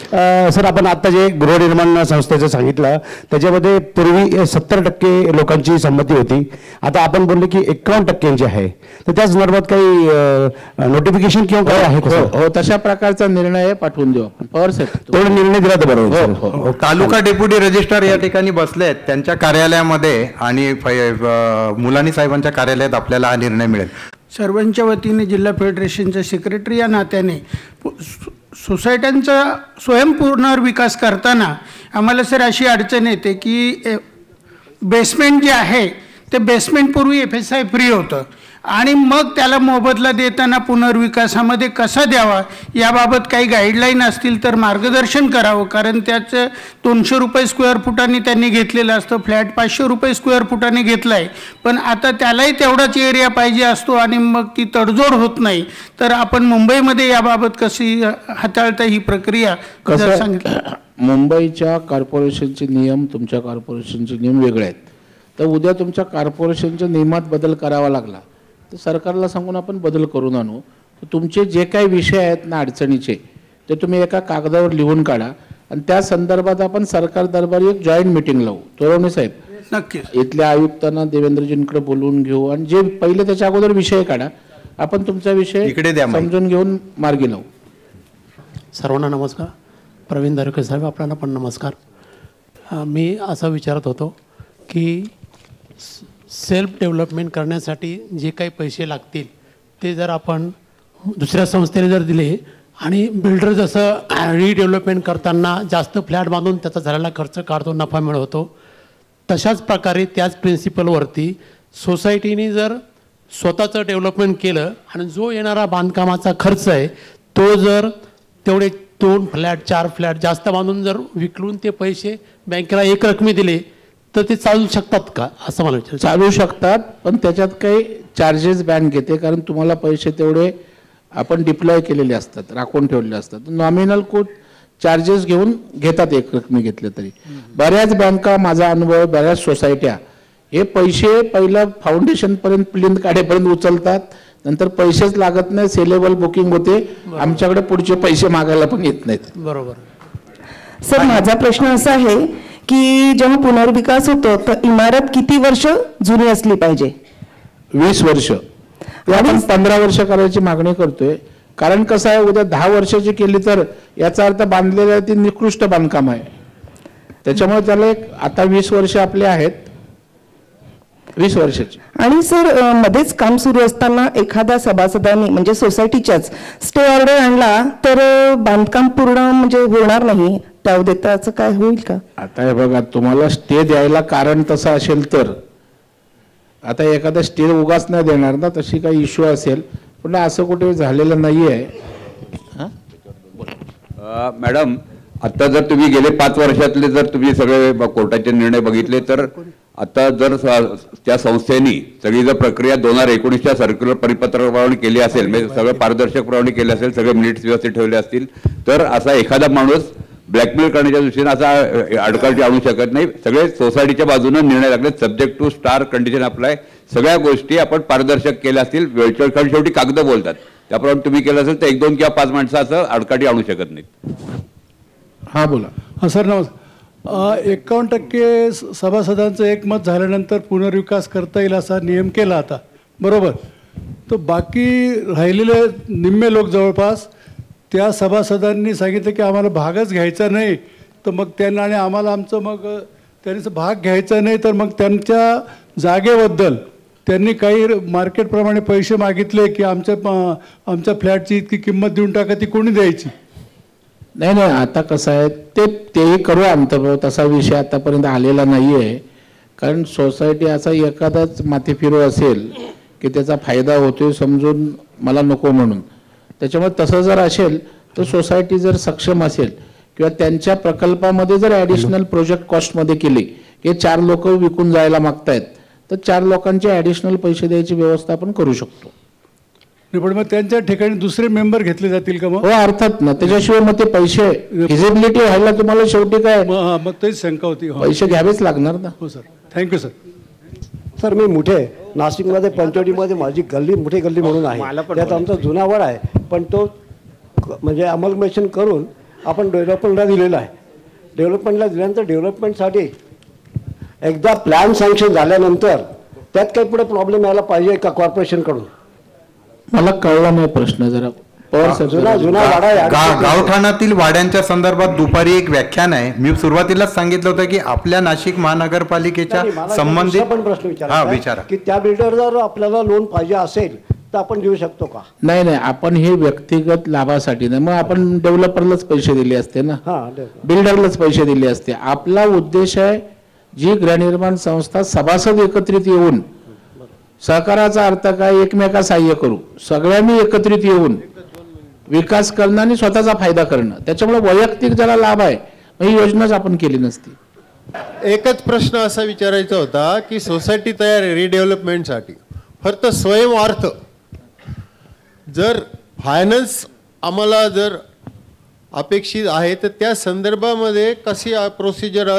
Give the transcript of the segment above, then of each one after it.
Sir, आपण आता जे गृहनिर्माण संस्थेचं सांगितलं त्याच्यामध्ये पूर्वी 70% लोकांची संमती होती, आता आपण बोलले की 51% आहे. तर त्या संदर्भात काही नोटिफिकेशन किंवा काय आहे? हो, तशा प्रकारचा निर्णय पाठवून देऊ आपण. पवार साहेब थोडा निर्णय दिला तर बरोबर. तालुका डेप्युटी रजिस्ट्रार या ठिकाणी बसले आहेत, त्यांच्या कार्यालयामध्ये आणि मुलानी साहेबांच्या कार्यालयात आपल्याला हा निर्णय मिळेल. सर्वांच्या वतीने जिल्हा फेडरेशनच्या सेक्रेटरी या नात्याने सोसायट्यांचा स्वयंपुनर्विकास करताना आम्हाला सर अशी अडचण येते की बेसमेंट जे आहे ते बेसमेंट पूर्वी FSI फ्री होतं आणि मग त्याला मोबदला देताना पुनर्विकासामध्ये कसा द्यावा याबाबत काही गाईडलाईन असतील तर मार्गदर्शन करावं. कारण त्याचं 200 रुपये स्क्वेअर फुटाने त्यांनी घेतलेलं असतं, फ्लॅट 500 रुपये स्क्वेअर फुटाने घेतला आहे, पण आता त्यालाही तेवढाच एरिया पाहिजे असतो आणि मग ती तडजोड होत नाही. तर आपण मुंबईमध्ये याबाबत कशी हाताळता ही प्रक्रिया जर सांगितलं. मुंबईच्या कॉर्पोरेशनचे नियम तुमच्या कॉर्पोरेशनचे नियम वेगळे आहेत. तर उद्या तुमच्या कॉर्पोरेशनच्या नियमात बदल करावा लागला तर सरकारला सांगून आपण बदल करून आणू. तुमचे जे काही विषय आहेत ना अडचणीचे ते तुम्ही एका कागदावर लिहून काढा आणि त्या संदर्भात आपण सरकार दरबारी एक जॉईंट मीटिंग लावू. तोरवणे साहेब, नक्की इथल्या आयुक्तांना देवेंद्रजींकडे बोलवून घेऊ आणि जे पहिले त्याच्या अगोदर विषय काढा, आपण तुमचा विषय समजून घेऊन मार्गी लावू. सर्वांना नमस्कार. प्रवीण दारुके साहेब, आपल्याला पण नमस्कार. मी असं विचारत होतो की सेल्फ डेव्हलपमेंट करण्यासाठी जे काही पैसे लागतील ते जर आपण दुसऱ्या संस्थेने जर दिले आणि बिल्डर जसं रिडेव्हलपमेंट करताना जास्त फ्लॅट बांधून त्याचा झालेला खर्च काढतो, नफा मिळवतो, तशाच प्रकारे त्याच प्रिन्सिपलवरती सोसायटीने जर स्वतःचं डेव्हलपमेंट केलं आणि जो येणारा बांधकामाचा खर्च आहे तो जर तेवढे 2 फ्लॅट 4 फ्लॅट जास्त बांधून जर विकलून ते पैसे बँकेला एक रकमी दिले तर ते चालू शकतात का, असं मला विचार. चालू शकतात, पण त्याच्यात काही चार्जेस बँक घेते, कारण तुम्हाला पैसे तेवढे आपण डिप्लॉय केलेले असतात, राखून ठेवलेले असतात. नॉमिनल कोट चार्जेस घेतात एक रकमी घेतले तरी. बऱ्याच बँका, माझा अनुभव, बऱ्याच सोसायट्या हे पैसे पहिलं फाउंडेशनपर्यंत प्लिंथ काढेपर्यंत उचलतात, नंतर पैसेच लागत नाही, सेलेबल बुकिंग होते, आमच्याकडे पुढचे पैसे मागायला पण येत नाहीत. बरोबर. सर, माझा प्रश्न असा आहे की जेव्हा पुनर्विकास होतो तर इमारत किती वर्ष जुनी असली पाहिजे? 20 वर्ष. आपण 15 वर्ष करायची मागणी करतोय, कारण कसं आहे, उद्या 10 वर्षाची केली तर याचा अर्थ बांधलेल्या ती निकृष्ट बांधकाम आहे. त्याच्यामुळे त्याला एक आता 20 वर्ष आपले आहेत, 20 वर्षाची. आणि सर, मध्येच काम सुरू असताना एखाद्या सभासदांनी म्हणजे सोसायटीच्याच स्टे ऑर्डर आणला तर बांधकाम पूर्ण म्हणजे होणार नाही, त्याव देताचं काय होईल का? आता हे बघा, तुम्हाला स्टे द्यायला कारण तसं असेल तर आता एखादा स्टे उगाच नाही देणार ना, तशी काही इश्यू असेल, पण असं कुठे झालेलं नाही आहे. मॅडम, आता जर तुम्ही गेले 5 वर्षातले जर तुम्ही सगळे कोर्टाचे निर्णय बघितले तर आता जर त्या संस्थेनी सगळी जर प्रक्रिया 2019च्या सर्क्युलर परिपत्रकाप्रमाणे केली असेल, म्हणजे सगळं पारदर्शकप्रमाणे केले असेल, सगळे मिनिट्स व्यवस्थित ठेवले असतील तर असा एखादा माणूस ब्लॅकमेल करण्याच्या दृष्टीने असा अडकाठी आणू शकत नाही. सगळे सोसायटीच्या बाजूने निर्णय लागले, subject to star condition apply, सगळ्या गोष्टी आपण पारदर्शक केल्या असतील. वेळच्या कारण शेवटी कागद बोलतात, त्याप्रमाणे तुम्ही केलं असेल तर 1-2 किंवा 5 माणसं असं अडकाठी आणू शकत नाहीत. हा बोला. हां सर, नमस्कार. 51% सभासदांचं एकमत झाल्यानंतर पुनर्विकास करता येईल असा नियम केला आता, बरोबर. तर बाकी राहिलेले निम्मे लोक जवळपास त्या सभासदांनी सांगितलं की आम्हाला भागच घ्यायचा नाही, तर मग त्यांना आणि आम्हाला आमचं मग त्यांचा भाग घ्यायचा नाही, तर मग त्यांच्या जागेबद्दल त्यांनी काही मार्केटप्रमाणे पैसे मागितले की आमच्या फ्लॅटची इतकी किंमत देऊन टाका, ती कोणी द्यायची? नाही, आता कसं आहे तेही करू आमचं, तसा विषय आतापर्यंत आलेला नाही आहे. कारण सोसायटी असा एखादाच माथे फिरू असेल की त्याचा फायदा होतोय समजून मला नको म्हणून, त्याच्यामुळे तसं जर असेल तर सोसायटी जर सक्षम असेल किंवा त्यांच्या प्रकल्पामध्ये जर ॲडिशनल प्रोजेक्ट कॉस्टमध्ये केले की 4 लोक विकून जायला मागतायत तर 4 लोकांचे ॲडिशनल पैसे द्यायची व्यवस्था आपण करू शकतो. पण मग त्यांच्या ठिकाणी दुसरे मेंबर घेतले जातील का? मग हो, अर्थात ना, त्याच्याशिवाय मग ते पैसे फिजिबिलिटी व्हायला तुम्हाला शेवटी काय मग तेच शंका होती, पैसे घ्यावेच लागणार ना. हो सर, थँक्यू सर. सर, मी मुठे नाशिकमध्ये पंचवटीमध्ये माझी गल्ली मुठे गल्ली म्हणून आहे, त्यात आमचा जुना वाडा आहे, पण तो म्हणजे अमलमेशन करून आपण डेव्हलपमेंटला दिलेलं आहे. डेव्हलपमेंटला दिल्यानंतर डेव्हलपमेंटसाठी एकदा प्लॅन सँक्शन झाल्यानंतर त्यात काही पुढे प्रॉब्लेम यायला पाहिजे का कॉर्पोरेशनकडून? मला कळला नाही प्रश्न जरा. जुना वाडा गावठाणातील वाड्यांच्या संदर्भात दुपारी एक व्याख्यान आहे. मी सुरुवातीलाच सांगितलं होतं की आपल्या नाशिक महानगरपालिकेच्या संबंधित पण प्रश्न विचारा की त्या बिल्डर जर आपल्याला लोन पाहिजे असेल तर आपण देऊ शकतो का? नाही, आपण हे व्यक्तिगत लाभासाठी नाही, मग आपण डेव्हलपरलाच पैसे दिले असते ना, बिल्डरलाच पैसे दिले असते. आपला उद्देश आहे जी गृहनिर्माण संस्था सभासद एकत्रित येऊन, सहकाराचा अर्थ काय, एकमेका सहाय्य करू, सगळ्यांनी एकत्रित येऊन विकास करणं आणि स्वतःचा फायदा करणं. त्याच्यामुळे वैयक्तिक ज्याला लाभ आहे ही योजनाच आपण केली नसती. एकच प्रश्न असा विचारायचा होता की सोसायटी तयार आहे रिडेव्हलपमेंटसाठी, फक्त स्वयंअर्थ जर फायनान्स आम्हाला जर अपेक्षित आहे तर त्या संदर्भामध्ये कशी प्रोसिजर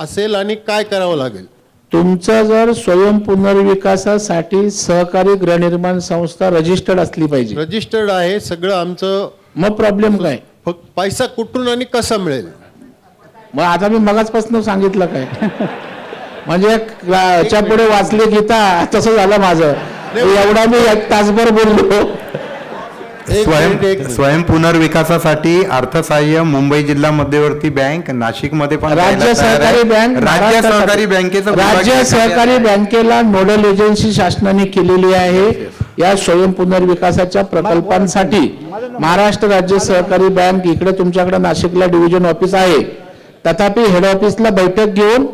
असेल आणि काय करावं लागेल? तुमचं जर स्वयं पुनर्विकासासाठी सहकारी गृहनिर्माण संस्था रजिस्टर्ड असली पाहिजे. रजिस्टर्ड आहे सगळं आमचं, मग प्रॉब्लेम काय? फक्त पैसा कुठून आणि कसा मिळेल? मग आता मी मगाचपासून सांगितलं काय म्हणजे याच्या पुढे वाचले गीता तसं झालं माझं. एवढा मी एक तासभर बोललो. स्वयं पुनर्विकासासाठी अर्थसहाय्य मुंबई जिल्हा मध्यवर्ती बँक, नाशिकमध्ये पण राज्य सहकारी बँक, राज्य सहकारी बँकेचं राज्य सहकारी बँकेला नोडल एजन्सी शासनाने केलेली आहे. या स्वयं पुनर्विकासाच्या प्रकल्पांसाठी महाराष्ट्र राज्य सहकारी बँक इकडे तुमच्याकडे नाशिकला डिव्हिजन ऑफिस आहे. तथापि हेड ऑफिसला बैठक घेऊन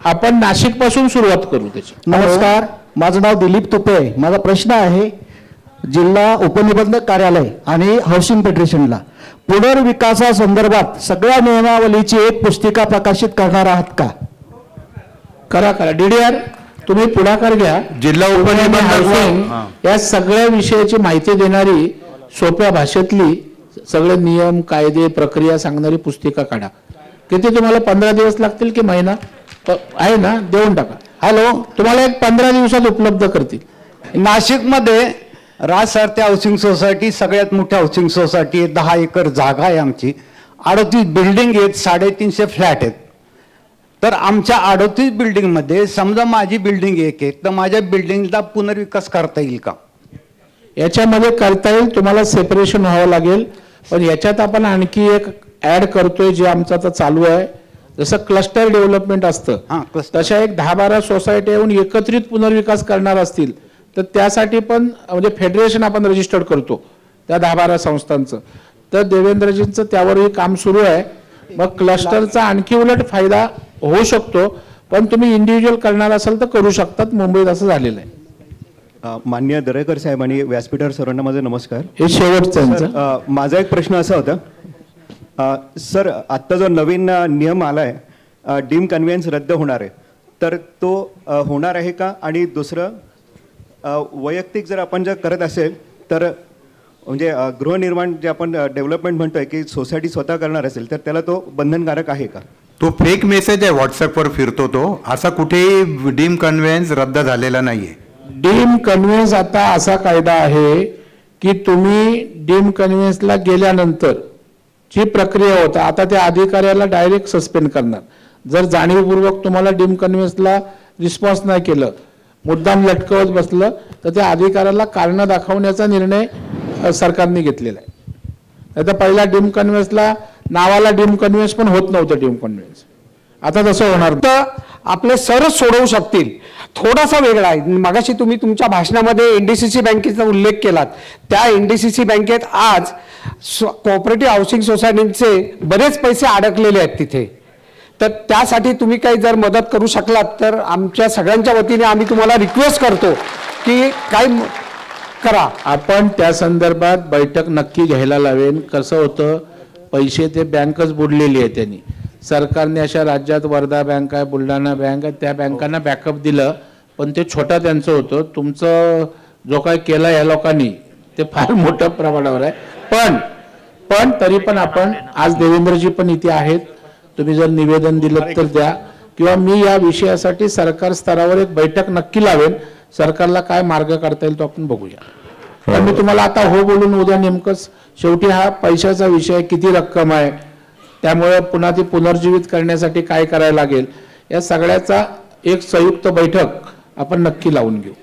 आपण नाशिक पासून सुरुवात करू त्याची. नमस्कार, माझं नाव दिलीप तुपे. माझा प्रश्न आहे, जिल्हा उपनिबंधक कार्यालय आणि हाऊसिंग फेडरेशनला पुनर्विकासासंदर्भात सगळ्या नियमावलीची एक पुस्तिका प्रकाशित करणार आहात का? करा. DDR तुम्ही पुढाकार घ्या. जिल्हा उपनिबंधक या सगळ्या विषयाची माहिती देणारी सोप्या भाषेतली सगळे नियम, कायदे, प्रक्रिया सांगणारी पुस्तिका काढा. किती तुम्हाला 15 दिवस लागतील की महिना आहे ना? देऊन टाका. हॅलो, तुम्हाला एक 15 दिवसात उपलब्ध करतील. नाशिकमध्ये राजसारथी हाऊसिंग सोसायटी सगळ्यात मोठी हाऊसिंग सोसायटी आहे. 10 एकर जागा आहे आमची. 38 बिल्डिंग आहेत, 350 फ्लॅट आहेत. तर आमच्या 38 बिल्डिंगमध्ये समजा माझी बिल्डिंग एक आहे तर माझ्या बिल्डिंगला पुनर्विकास करता येईल का? याच्यामध्ये करता येईल, तुम्हाला सेपरेशन व्हावं लागेल. पण याच्यात आपण आणखी एक ऍड करतोय जे आमचं आता चालू आहे. जसं क्लस्टर डेव्हलपमेंट असतं तशा एक 10-12 सोसायटी येऊन एकत्रित पुनर्विकास करणार असतील तर त्यासाठी पण म्हणजे फेडरेशन आपण रजिस्टर्ड करतो त्या 10-12 संस्थांचं. तर देवेंद्रजींचं त्यावरही काम सुरू आहे. मग क्लस्टरचा आणखी उलट फायदा होऊ शकतो. पण तुम्ही इंडिव्हिज्युअल करणार असाल तर करू शकतात. मुंबईत असं झालेलं आहे. माननीय दरेकर साहेब आणि व्यासपीठावर सर्वांना माझे नमस्कार. हे शेवटचं माझा एक प्रश्न असा होता सर, आत्ता जो नवीन नियम आला आहे डीम कन्व्हेन्स रद्द होणार आहे तर तो होणार आहे का? आणि दुसरं, वैयक्तिक जर आपण जर करत असेल तर म्हणजे गृहनिर्माण जे आपण डेव्हलपमेंट म्हणतोय की सोसायटी स्वतः करणार असेल तर त्याला तो बंधनकारक आहे का? तो फेक मेसेज आहे, व्हॉट्सअपवर फिरतो तो. असा कुठेही डीम कन्व्हेन्स रद्द झालेला नाहीये. डीम कन्व्हेन्स आता असा कायदा आहे की तुम्ही डीम कन्व्हेन्सला गेल्यानंतर जी प्रक्रिया होता आता त्या अधिकाऱ्याला डायरेक्ट सस्पेंड करणार. जर जाणीवपूर्वक तुम्हाला डीम कन्व्हेन्सला रिस्पॉन्स नाही केलं, मुद्दाम लटकवत बसलं तर त्या अधिकाऱ्याला कारण दाखवण्याचा निर्णय सरकारने घेतलेला आहे. आता पहिला डीम कन्व्हेन्सला नावाला डीम कन्व्हेन्स पण होत नव्हतं डीम कन्व्हेन्स. आता तसं होणार तर आपले सरच सोडवू शकतील. थोडासा वेगळा आहे. मगाशी तुम्ही तुमच्या भाषणामध्ये NDCC बँकेचा उल्लेख केलात. त्या NDCC बँकेत आज कोऑपरेटिव्ह हाऊसिंग सोसायटीचे बरेच पैसे अडकलेले आहेत तिथे. तर त्यासाठी तुम्ही काही जर मदत करू शकलात तर आमच्या सगळ्यांच्या वतीने आम्ही तुम्हाला रिक्वेस्ट करतो की काही करा. आपण त्या संदर्भात बैठक नक्की घ्यायला लावेन. कसं होतं, पैसे ते बँकच बुडलेली आहे त्यांनी. सरकारने अशा राज्यात वर्धा बँक आहे, बुलढाणा बँक आहे, त्या बँकांना बॅकअप दिलं पण ते छोटा त्यांचं होतं. तुमचं जो काय केलं या लोकांनी ते फार मोठ्या प्रमाणावर आहे. पण तरी पण आपण आज देवेंद्रजी पण इथे आहेत. तुम्ही जर निवेदन दिलं तर द्या किंवा मी या विषयासाठी सरकार स्तरावर एक बैठक नक्की लावेन. सरकारला काय मार्ग काढता येईल तो आपण बघूया. तर मी तुम्हाला आता हो बोलून उद्या नेमकंच शेवटी हा पैशाचा विषय, किती रक्कम आहे त्यामुळे पुन्हा ती पुनर्जीवित करण्यासाठी काय करायला लागेल या सगळ्याचा एक संयुक्त बैठक आपण नक्की लावून घेऊ.